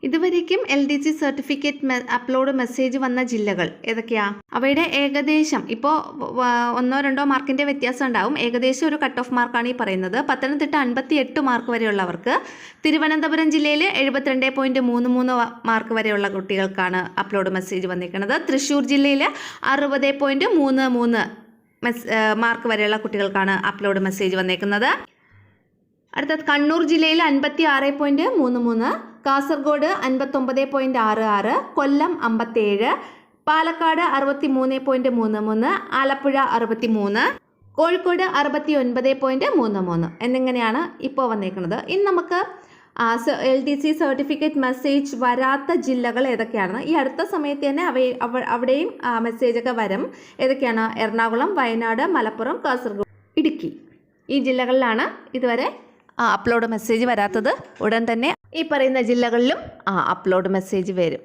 ഇതുവരേക്കും LDC certificate upload message വന്ന ജില്ലകൾ ഏതൊക്കെയാ? അവയുടെ ഏകദേശം ഇപ്പോൾ 1-2 മാർക്കിൻ്റെ വ്യത്യാസം ഉണ്ടാവും. ഏകദേശം ഒരു കട്ട് ഓഫ് മാർക്കാണ് ഈ പറയുന്നത്. പത്തനംതിട്ട 58 മാർക്ക് വരെയുള്ളവർക്ക്, തിരുവനന്തപുരം ജില്ലയിൽ 72.33 മാർക്ക് വരെയുള്ള കുട്ടികൾക്കാണ് അപ്ലോഡ് മെസ്സേജ് വന്നിരിക്കുന്നത്. തൃശ്ശൂർ ജില്ലയിൽ 60.33 മാർക്ക് വരെയുള്ള കുട്ടികൾക്കാണ് അപ്ലോഡ് മെസ്സേജ് വന്നേക്കുന്നത്. അടുത്തത് കണ്ണൂർ ജില്ലയിൽ 56.33, കാസർഗോഡ് 59.66, കൊല്ലം 57, പാലക്കാട് 63.33, ആലപ്പുഴ 63, കോഴിക്കോട് 69.33 എന്നിങ്ങനെയാണ് ഇപ്പോൾ വന്നേക്കുന്നത്. ഇനി നമുക്ക് LDC സർട്ടിഫിക്കറ്റ് മെസ്സേജ് വരാത്ത ജില്ലകൾ ഏതൊക്കെയാണ്? ഈ അടുത്ത സമയത്ത് തന്നെ അവിടെയും മെസ്സേജൊക്കെ വരും. ഏതൊക്കെയാണ്? എറണാകുളം, വയനാട്, മലപ്പുറം, കാസർഗോഡ്, ഇടുക്കി. ഈ ജില്ലകളിലാണ് ഇതുവരെ അപ്ലോഡ് മെസ്സേജ് വരാത്തത്. ഉടൻ തന്നെ ഈ പറയുന്ന ജില്ലകളിലും അപ്ലോഡ് മെസ്സേജ് വരും.